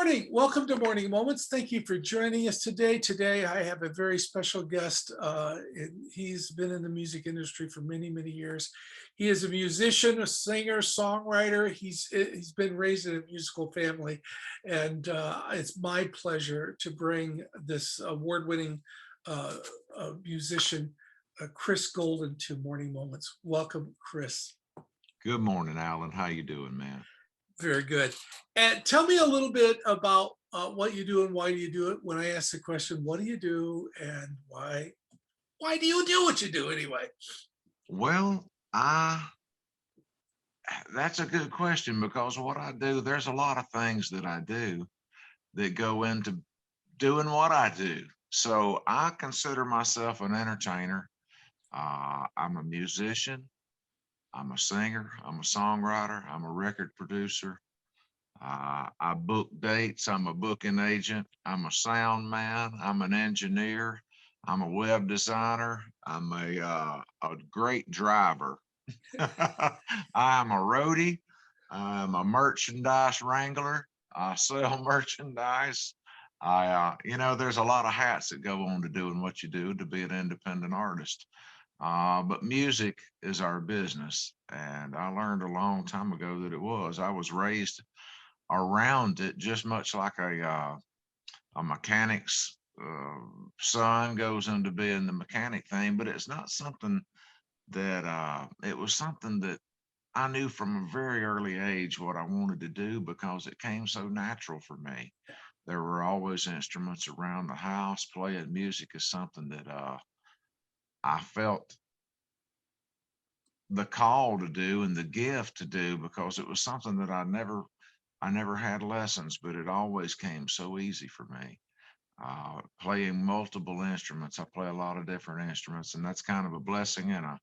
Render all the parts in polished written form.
morning. Welcome to Morning Moments. Thank you for joining us today. Today, I have a very special guest. He's been in the music industry for many, many years. He is a musician, a singer, songwriter. He's been raised in a musical family, and it's my pleasure to bring this award-winning musician, Chris Golden, to Morning Moments. Welcome, Chris. Good morning, Alan. How you doing, man? Very good. And tell me a little bit about what you do and why do you do it. When I ask the question, what do you do and why do you do what you do anyway? Well, that's a good question because what I do, there's a lot of things that I do that go into doing what I do. So I consider myself an entertainer. I'm a musician. I'm a singer. I'm a songwriter. I'm a record producer. I book dates. I'm a booking agent. I'm a sound man. I'm an engineer. I'm a web designer. I'm a great driver. I'm a roadie. I'm a merchandise wrangler. I sell merchandise. There's a lot of hats that go on to doing what you do to be an independent artist. But music is our business. And I learned a long time ago that it was. I was raised around it, just much like a mechanic's son goes into being the mechanic thing, but it's not something that it was something that I knew from a very early age what I wanted to do because it came so natural for me. There were always instruments around the house. Playing music is something that I felt the call to do and the gift to do because it was something that I never had lessons, but it always came so easy for me. Playing multiple instruments. I play a lot of different instruments, and that's kind of a blessing and a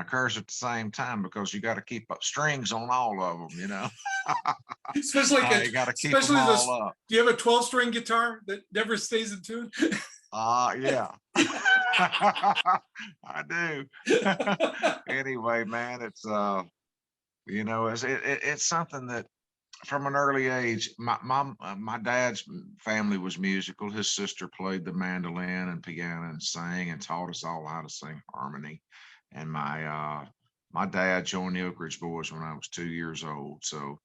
curse at the same time because you got to keep up strings on all of them. Especially, you got to keep them all up. Do you have a 12-string guitar that never stays in tune? Yeah. I do. Anyway, man, it's something that from an early age, my dad's family was musical. His sister played the mandolin and piano and sang and taught us all how to sing harmony. And my dad joined the Oak Ridge Boys when I was 2 years old. So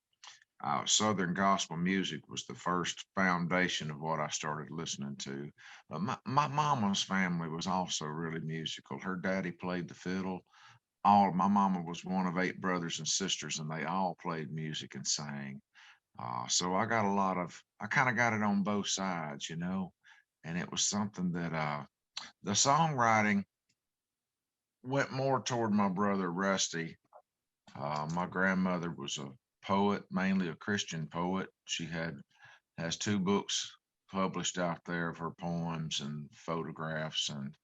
Southern gospel music was the first foundation of what I started listening to. But my mama's family was also really musical. Her daddy played the fiddle. My mama was one of 8 brothers and sisters, and they all played music and sang. So I kind of got it on both sides, and it was something that the songwriting went more toward my brother Rusty. My grandmother was a poet, mainly a Christian poet. She has 2 books published out there of her poems and photographs, and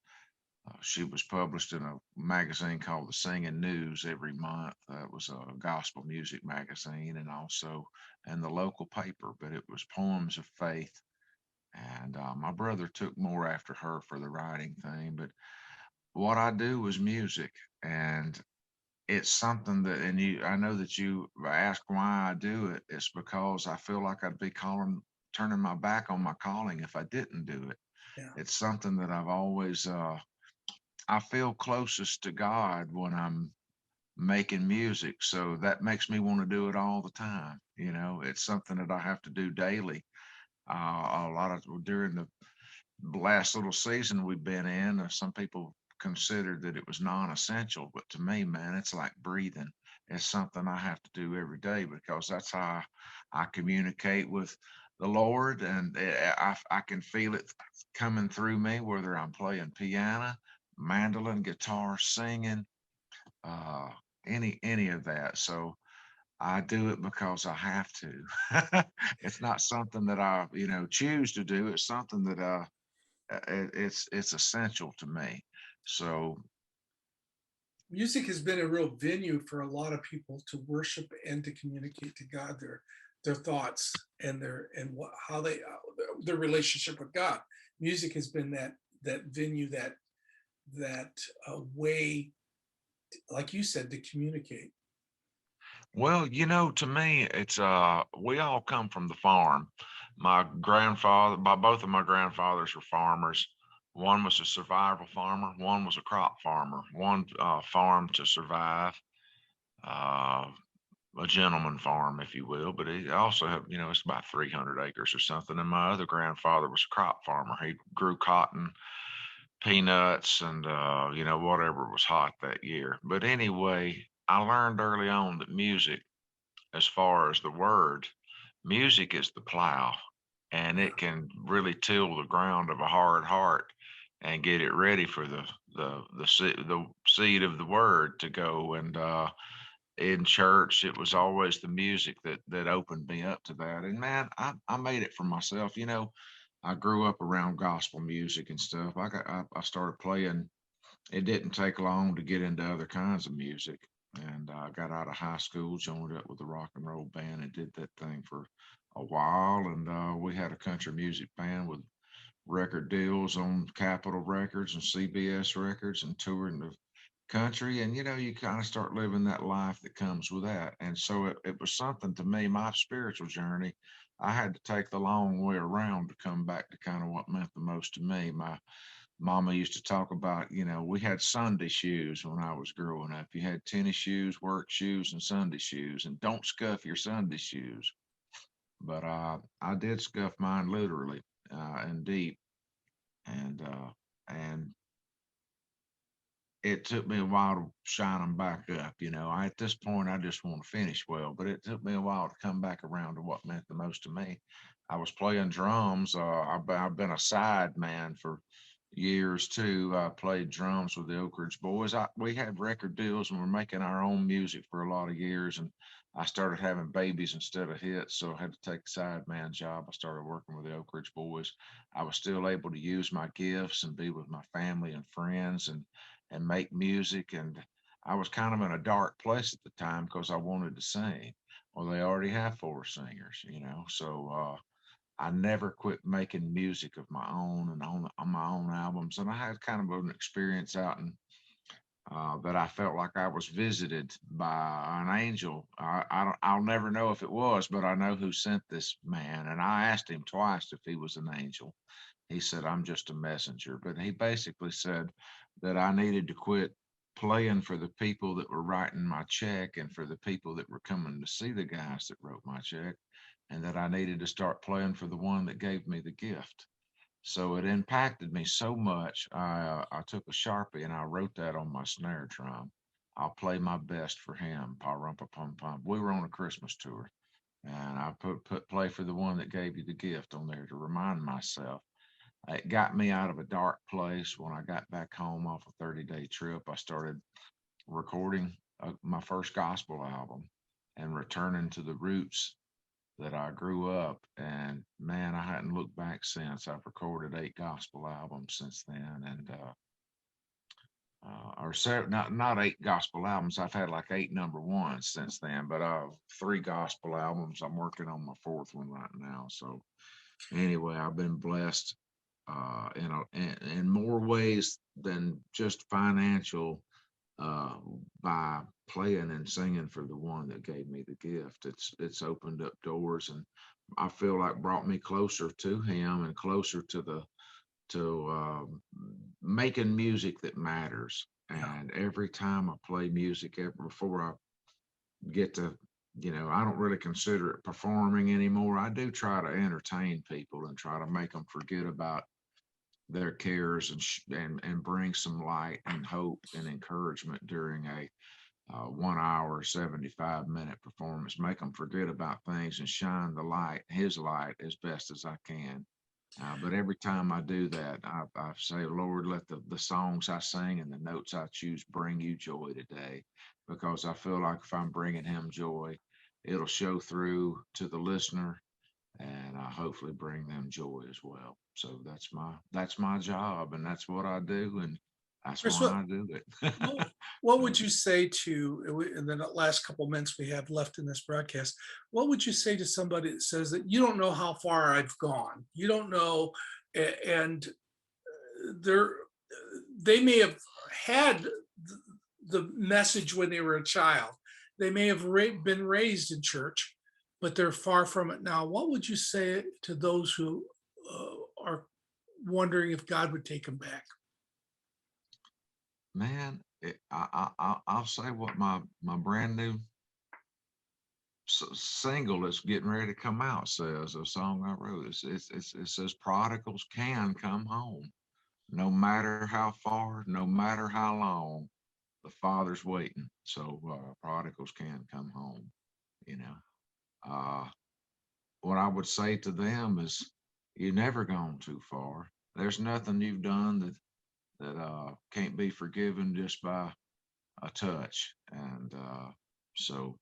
she was published in a magazine called The Singing News every month. That was a gospel music magazine, and also in the local paper, but it was poems of faith. And my brother took more after her for the writing thing. But what I do was music, and it's something that, I know that you ask why I do it. It's because I feel like I'd be turning my back on my calling if I didn't do it. Yeah. It's something that I've always, I feel closest to God when I'm making music. So that makes me want to do it all the time. It's something that I have to do daily. A lot of during the last little season we've been in, some people considered that it was non-essential, but to me, man, it's like breathing. It's something I have to do every day because that's how I communicate with the Lord, and I can feel it coming through me, whether I'm playing piano, mandolin, guitar, singing, uh, any of that. So I do it because I have to. It's not something that I, choose to do. It's something that it's essential to me. So music has been a real venue for a lot of people to worship and to communicate to God their thoughts and their relationship with God. Music has been that venue, that way, like you said, to communicate. Well, to me, it's we all come from the farm, Both of my grandfathers were farmers. One was a survival farmer. One was a crop farmer. One farmed to survive, uh, a gentleman farm, if you will. But he also had, it's about 300 acres or something. And my other grandfather was a crop farmer. He grew cotton, peanuts, and whatever was hot that year. But anyway, I learned early on that music, as far as the word, music is the plow, and it can really till the ground of a hard heart and get it ready for the seed of the word to go. And in church, it was always the music that opened me up to that. And man, I made it for myself. I grew up around gospel music and stuff. I started playing. It didn't take long to get into other kinds of music. And I got out of high school, joined up with the rock and roll band, and did that thing for a while. And we had a country music band with record deals on Capitol Records and CBS Records, and touring the country. And you kind of start living that life that comes with that. And so it was something to me, my spiritual journey. I had to take the long way around to come back to kind of what meant the most to me. My mama used to talk about, we had Sunday shoes when I was growing up. You had tennis shoes, work shoes, and Sunday shoes, and don't scuff your Sunday shoes. But I did scuff mine literally and deep, and it took me a while to shine them back up. At this point, I just want to finish well, but it took me a while to come back around to what meant the most to me. I was playing drums. I've been a side man for years too. I played drums with the Oak Ridge Boys. We had record deals and we're making our own music for a lot of years. And I started having babies instead of hits, so I had to take a side man job. I started working with the Oak Ridge Boys. I was still able to use my gifts and be with my family and friends and make music. And I was kind of in a dark place at the time because I wanted to sing. Well, they already have four singers, so I never quit making music of my own and on my own albums. And I had kind of an experience out in that I felt like I was visited by an angel. I'll never know if it was, but I know who sent this man. And I asked him twice if he was an angel. He said, "I'm just a messenger." But he basically said that I needed to quit playing for the people that were writing my check and for the people that were coming to see the guys that wrote my check, and that I needed to start playing for the one that gave me the gift. So it impacted me so much. I took a Sharpie and I wrote that on my snare drum. "I'll play my best for him, pa rumpa pum pum." We were on a Christmas tour, and I put "play for the one that gave you the gift" on there to remind myself. It got me out of a dark place. When I got back home off a 30-day trip, I started recording my first gospel album and returning to the roots that I grew up. And man, I hadn't looked back since. I've recorded 8 gospel albums since then, and not 8 gospel albums. I've had like 8 number ones since then, but 3 gospel albums. I'm working on my 4th one right now. So anyway, I've been blessed in more ways than just financial, uh, by playing and singing for the one that gave me the gift. It's opened up doors, and I feel like brought me closer to him and closer to making music that matters. Yeah. And every time I play music, before I get to, I don't really consider it performing anymore. I do try to entertain people and try to make them forget about their cares and bring some light and hope and encouragement during a 1 hour, 75-minute performance. Make them forget about things and shine the light, his light, as best as I can. But every time I do that, I say, "Lord, let the songs I sing and the notes I choose bring you joy today," because I feel like if I'm bringing him joy, it'll show through to the listener, and I hopefully bring them joy as well. So that's my job, and that's what I do, and that's Chris, why I do it. what, what So, would you say to, in the last couple minutes we have left in this broadcast, what would you say to somebody that says that you don't know how far I've gone? You don't know, and they're, they may have had the message when they were a child. They may have been raised in church, but they're far from it now. What would you say to those who are wondering if God would take them back? Man, I'll say what my brand new single that's getting ready to come out says. A song I wrote. It says prodigals can come home, no matter how far, no matter how long. The Father's waiting, so prodigals can come home. You know, uh, what I would say to them is, you've never gone too far. There's nothing you've done that can't be forgiven just by a touch, and so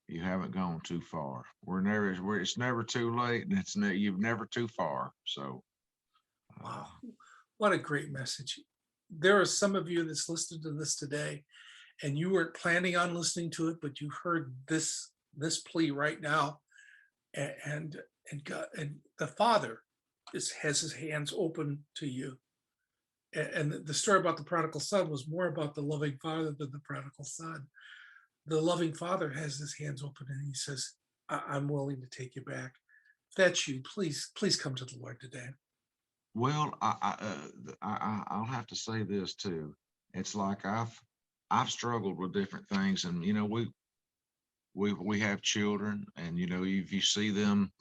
you haven't gone too far. It's never too late, and you've never too far. So, Wow, what a great message. There are some of you that's listened to this today, and you weren't planning on listening to it, but you heard this plea right now, and God and the Father has his hands open to you. And the story about the prodigal son was more about the loving father than the prodigal son. The loving father has his hands open and he says, I'm willing to take you back. If that's you, please come to the Lord today. well, I'll have to say this too. It's like I've struggled with different things, and we have children, and if you see them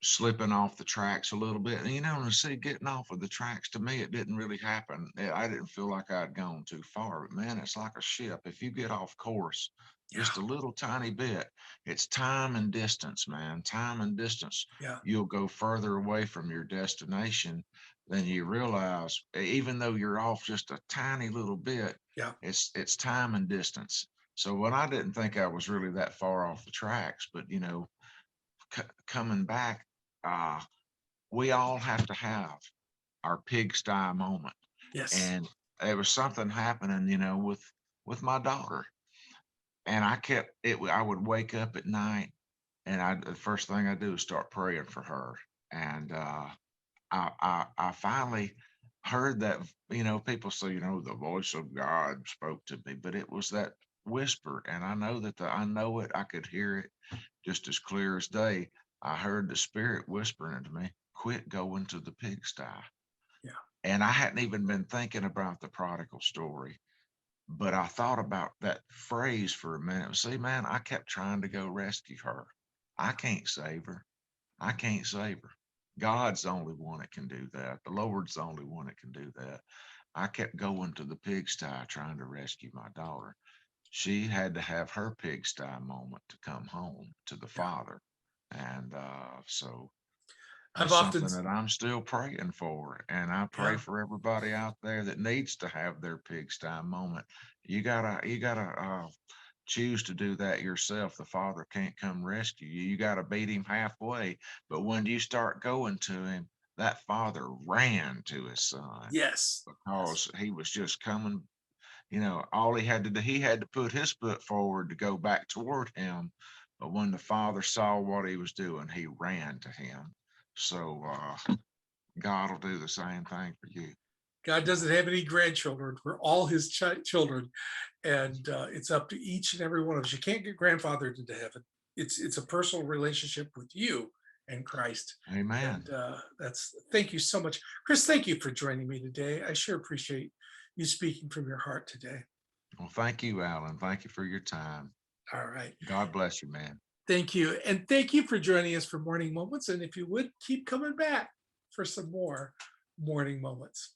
slipping off the tracks a little bit, and to see getting off of the tracks, to me it didn't really happen. I didn't feel like I'd gone too far, but man, it's like a ship. If you get off course Yeah, just a little tiny bit, it's time and distance, man. Time and distance. yeah, You'll go further away from your destination than you realize. Even though you're off just a tiny little bit, yeah, it's time and distance. So when I didn't think I was really that far off the tracks, but coming back, uh, we all have to have our pigsty moment. yes, And there was something happening, with my daughter, and I kept it. I would wake up at night, and the first thing I do is start praying for her. And I finally heard that. People say, the voice of God spoke to me, but it was that whisper, and I know I know it. I could hear it just as clear as day. I heard the Spirit whispering to me, quit going to the pigsty. yeah, And I hadn't even been thinking about the prodigal story, but I thought about that phrase for a minute. See, man, I kept trying to go rescue her. I can't save her. I can't save her. God's the only one that can do that. The Lord's the only one that can do that. I kept going to the pigsty trying to rescue my daughter. She had to have her pigsty moment to come home to the yeah. Father. And so I've that's often, something that I'm still praying for. And I pray yeah, for everybody out there that needs to have their pigsty moment. You gotta choose to do that yourself. The Father can't come rescue you. You gotta beat him halfway. But when you start going to him, that father ran to his son yes, yes, because he was just coming. All he had to do, he had to put his foot forward to go back toward him. But when the father saw what he was doing, he ran to him. So God will do the same thing for you. God doesn't have any grandchildren. We're all his children. And it's up to each and every one of us. You can't get grandfathered into heaven. It's a personal relationship with you and Christ. Amen. And thank you so much. Chris, thank you for joining me today. I sure appreciate you speaking from your heart today. Well, thank you, Alan. Thank you for your time. All right. God bless you, man. Thank you. And thank you for joining us for Morning Moments. And if you would, keep coming back for some more Morning Moments.